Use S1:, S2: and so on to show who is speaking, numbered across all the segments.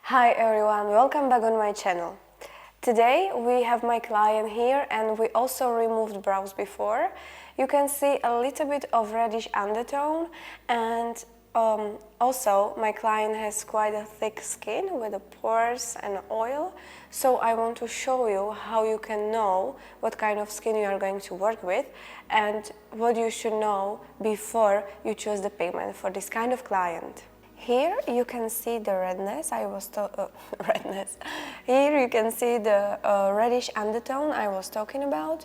S1: Hi everyone, welcome back on my channel. Today we have my client here and we also removed brows before. You can see a little bit of reddish undertone and also my client has quite a thick skin with the pores and oil. So I want to show you how you can know what kind of skin you are going to work with and what you should know before you choose the pigment for this kind of client. Here you can see the redness, redness. Here you can see the reddish undertone I was talking about.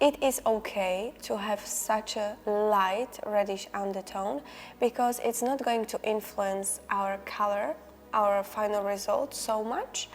S1: It is okay to have such a light reddish undertone because it's not going to influence our color, our final result so much.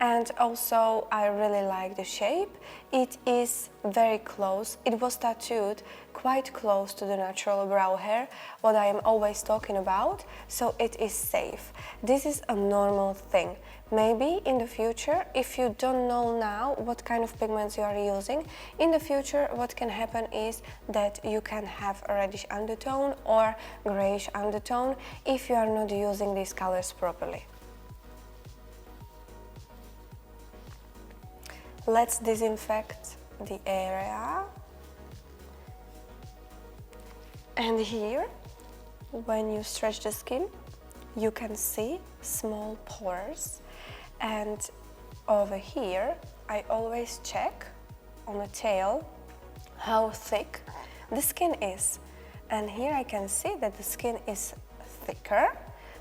S1: And also I really like the shape. It is very close. It was tattooed quite close to the natural brow hair, what I am always talking about, so it is safe. This is a normal thing. Maybe in the future, if you don't know now what kind of pigments you are using, in the future what can happen is that you can have a reddish undertone or grayish undertone if you are not using these colors properly. Let's disinfect the area. And here, when you stretch the skin, you can see small pores. And over here, I always check on the tail how thick the skin is. And here I can see that the skin is thicker,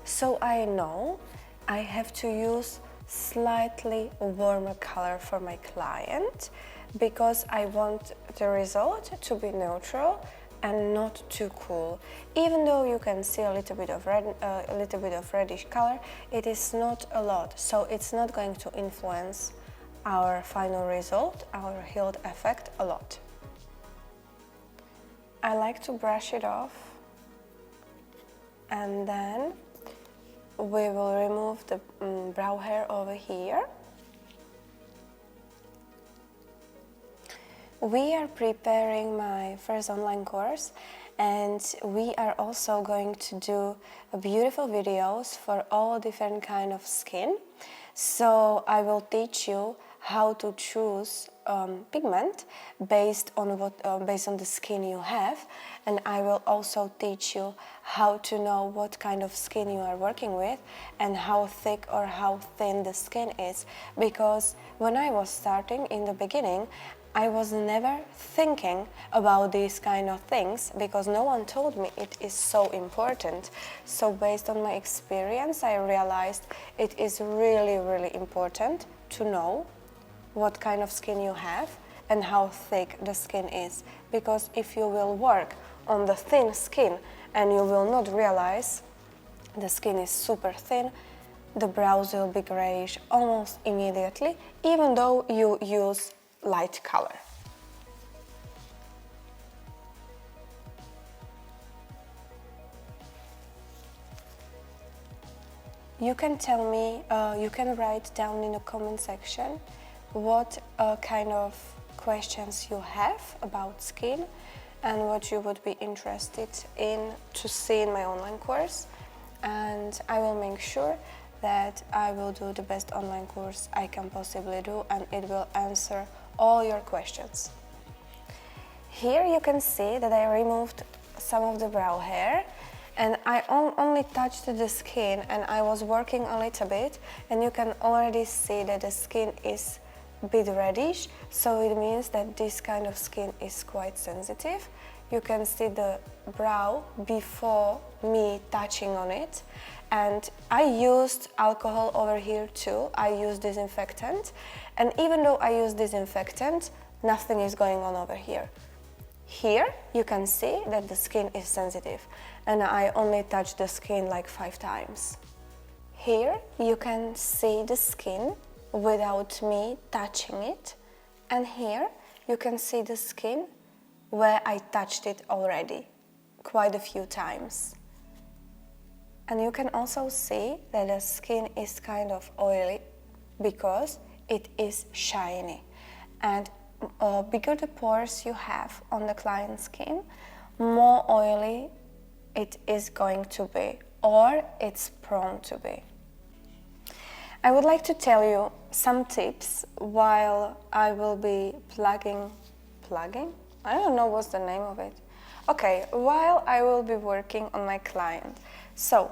S1: so I know I have to use slightly warmer color for my client because I want the result to be neutral and not too cool. Even though you can see a little bit of reddish color, it is not a lot, so it's not going to influence our final result, our healed effect a lot. I like to brush it off and then we will remove the brow hair over here. We are preparing my first online course and we are also going to do beautiful videos for all different kind of skin. So I will teach you how to choose pigment based on the skin you have, and I will also teach you how to know what kind of skin you are working with and how thick or how thin the skin is, because when I was starting in the beginning I was never thinking about these kind of things because no one told me it is so important. So based on my experience I realized it is really, really important to know what kind of skin you have and how thick the skin is, because if you will work on the thin skin and you will not realize the skin is super thin, the brows will be grayish almost immediately, even though you use light color. You can tell me, you can write down in the comment section what kind of questions you have about skin and what you would be interested in to see in my online course, and I will make sure that I will do the best online course I can possibly do and it will answer all your questions. Here you can see that I removed some of the brow hair and I only touched the skin and I was working a little bit, and you can already see that the skin is a bit reddish, so it means that this kind of skin is quite sensitive. You can see the brow before me touching on it, and I used alcohol over here too. I used disinfectant, and even though I use disinfectant, nothing is going on over here. Here you can see that the skin is sensitive and I only touched the skin like 5 times. Here you can see the skin without me touching it, and here you can see the skin where I touched it already quite a few times. And you can also see that the skin is kind of oily because it is shiny, and bigger the pores you have on the client's skin, more oily it is going to be, or it's prone to be. I would like to tell you some tips while I will be plugging? I don't know what's the name of it. Okay, while I will be working on my client. So,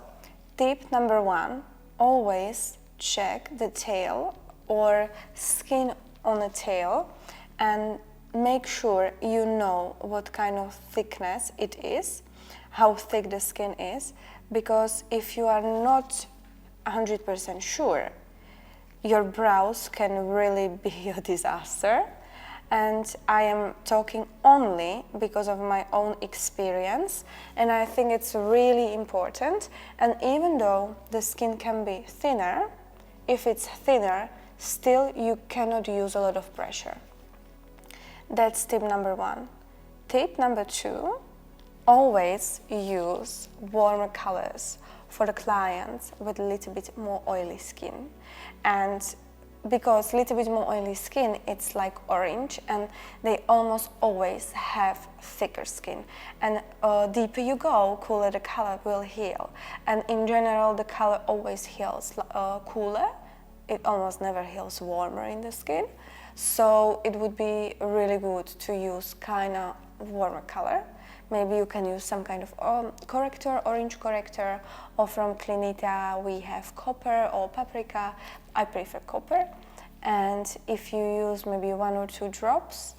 S1: tip number 1, always check the tail or skin on the tail and make sure you know what kind of thickness it is, how thick the skin is, because if you are not 100% sure, your brows can really be a disaster. And I am talking only because of my own experience, and I think it's really important. And even though the skin can be thinner, if it's thinner, still you cannot use a lot of pressure. That's tip number 1. Tip number 2, always use warmer colors for the clients with a little bit more oily skin. And because a little bit more oily skin, it's like orange, and they almost always have thicker skin. And deeper you go, cooler the color will heal. And in general, the color always heals cooler. It almost never heals warmer in the skin. So it would be really good to use kind of warmer color. Maybe you can use some kind of corrector, orange corrector, or from Clinita we have copper or paprika. I prefer copper. And if you use maybe 1 or 2 drops,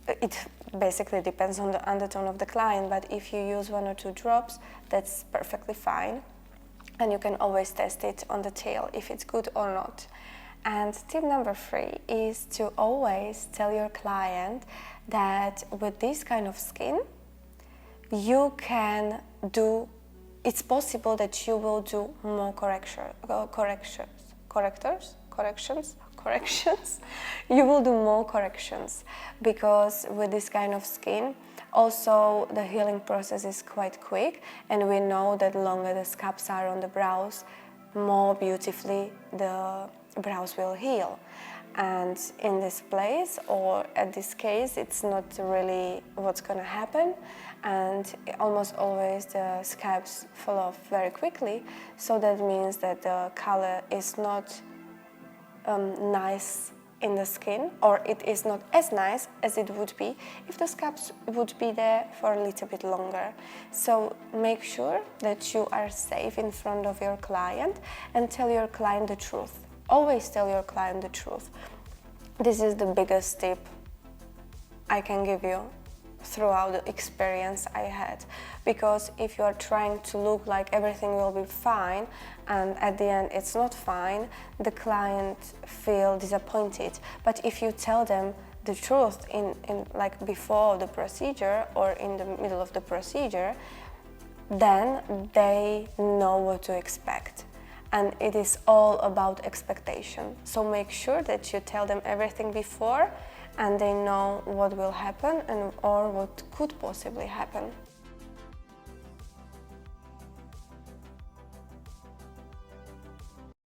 S1: it basically depends on the undertone of the client, but if you use 1 or 2 drops, that's perfectly fine. And you can always test it on the tail if it's good or not. And tip number 3 is to always tell your client that with this kind of skin, you can do, it's possible that you will do more corrections. You will do more corrections, because with this kind of skin, also the healing process is quite quick, and we know that the longer the scabs are on the brows, more beautifully the brows will heal. And in this place, or at this case, it's not really what's going to happen, and almost always the scabs fall off very quickly, so that means that the color is not nice in the skin, or it is not as nice as it would be if the scabs would be there for a little bit longer. So make sure that you are safe in front of your client and tell your client the truth. Always tell your client the truth. This is the biggest tip I can give you throughout the experience I had, because if you are trying to look like everything will be fine and at the end it's not fine, the client feel disappointed. But if you tell them the truth in like before the procedure or in the middle of the procedure, then they know what to expect. And it is all about expectation. So make sure that you tell them everything before, and they know what will happen and or what could possibly happen.